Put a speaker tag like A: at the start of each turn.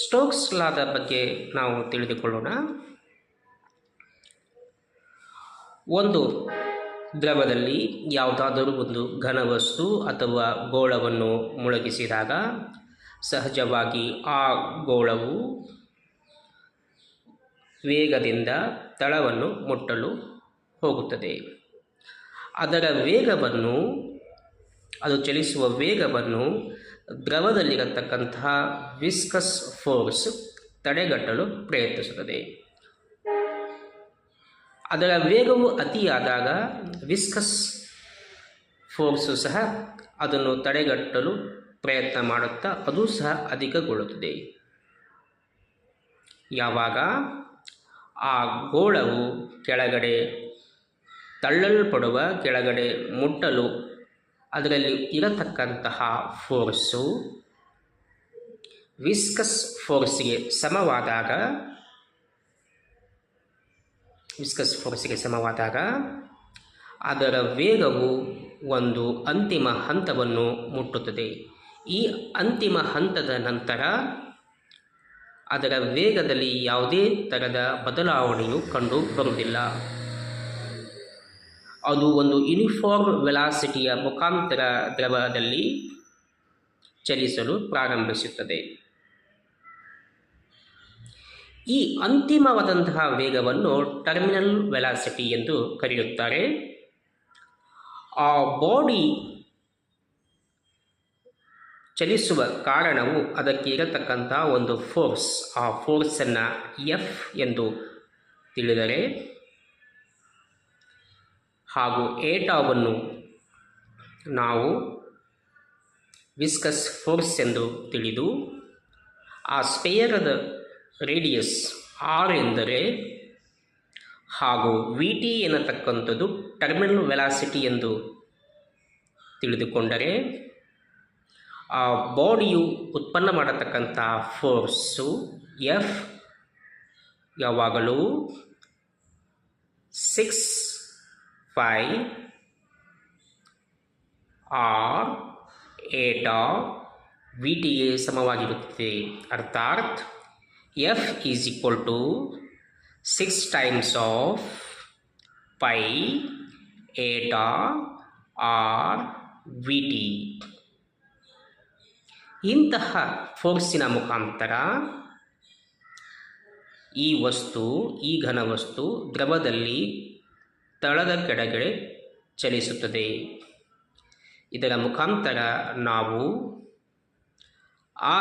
A: Stokes ಲಾದ ಬಗ್ಗೆ ನಾವು ತಿಳಿದುಕೊಳ್ಳೋಣ. ಒಂದು ದ್ರವದಲ್ಲಿ ಯಾವುದಾದರೂ ಒಂದು ಘನವಸ್ತು ಅಥವಾ ಗೋಳವನ್ನು ಮುಳುಗಿಸಿದಾಗ ಸಹಜವಾಗಿ ಆ ಗೋಳವು ವೇಗದಿಂದ ತಳವನ್ನು ಮುಟ್ಟಲು ಹೋಗುತ್ತದೆ. ಅದರ ವೇಗವನ್ನು, ಅದು ಚಲಿಸುವ ವೇಗವನ್ನು ದ್ರವದಲ್ಲಿರತಕ್ಕಂತಹ ವಿಸ್ಕಸ್ ಫೋರ್ಸ್ ತಡೆಗಟ್ಟಲು ಪ್ರಯತ್ನಿಸುತ್ತದೆ. ಅದರ ವೇಗವು ಅತಿಯಾದಾಗ ವಿಸ್ಕಸ್ ಫೋರ್ಸು ಸಹ ಅದನ್ನು ತಡೆಗಟ್ಟಲು ಪ್ರಯತ್ನ ಮಾಡುತ್ತಾ ಅದು ಸಹ ಅಧಿಕಗೊಳ್ಳುತ್ತದೆ. ಯಾವಾಗ ಆ ಗೋಳವು ಕೆಳಗಡೆ ತಳ್ಳಲ್ಪಡುವ, ಕೆಳಗಡೆ ಮುಟ್ಟಲು ಅದರಲ್ಲಿ ಇರತಕ್ಕಂತಹ ಫೋರ್ಸು ವಿಸ್ಕಸ್ ಫೋರ್ಸಿಗೆ ಸಮವಾದಾಗ ಅದರ ವೇಗವು ಒಂದು ಅಂತಿಮ ಹಂತವನ್ನು ಮುಟ್ಟುತ್ತದೆ. ಈ ಅಂತಿಮ ಹಂತದ ನಂತರ ಅದರ ವೇಗದಲ್ಲಿ ಯಾವುದೇ ಥರದ ಬದಲಾವಣೆಯು ಕಂಡು ಬರುವುದಿಲ್ಲ. ಅದು ಒಂದು ಯೂನಿಫಾರ್ಮ್ ವೆಲಾಸಿಟಿಯ ಮುಖಾಂತರ ದ್ರವದಲ್ಲಿ ಚಲಿಸಲು ಪ್ರಾರಂಭಿಸುತ್ತದೆ. ಈ ಅಂತಿಮವಾದಂತಹ ವೇಗವನ್ನು ಟರ್ಮಿನಲ್ ವೆಲಾಸಿಟಿ ಎಂದು ಕರೆಯುತ್ತಾರೆ. ಆ ಬಾಡಿ ಚಲಿಸುವ ಕಾರಣವು ಅದಕ್ಕೆ ಇರತಕ್ಕಂತಹ ಒಂದು ಫೋರ್ಸ್, ಆ ಫೋರ್ಸನ್ನು ಎಫ್ ಎಂದು ತಿಳಿದರೆ ಹಾಗೂ ಏಟಾವನ್ನು ನಾವು ವಿಸ್ಕಸ್ ಫೋರ್ಸ್ ಎಂದು ತಿಳಿದು ಆ ಸ್ಪೇಯರದ ರೇಡಿಯಸ್ ಆರ್ ಎಂದರೆ ಹಾಗೂ ವಿ ಟಿ ಎನ್ನತಕ್ಕಂಥದ್ದು ಟರ್ಮಿನಲ್ ವೆಲಾಸಿಟಿ ಎಂದು ತಿಳಿದುಕೊಂಡರೆ ಆ ಬಾಡಿಯು ಉತ್ಪನ್ನ ಮಾಡತಕ್ಕಂಥ ಫೋರ್ಸು ಎಫ್ ಯಾವಾಗಲೂ 6π ಆರ್ ಏಟಾ ವಿ ಟಿಗೆ ಸಮವಾಗಿರುತ್ತದೆ. ಅರ್ಥಾತ್ F is equal to 6 times of pi eta r Vt. ಇಂತಹ ಫೋರ್ಸಿನ ಮುಖಾಂತರ ಈ ವಸ್ತು, ಈ ಘನವಸ್ತು ದ್ರವದಲ್ಲಿ ತಳದ ಕೆಳಗಡೆ ಚಲಿಸುತ್ತದೆ. ಇದರ ಮುಖಾಂತರ ನಾವು ಆ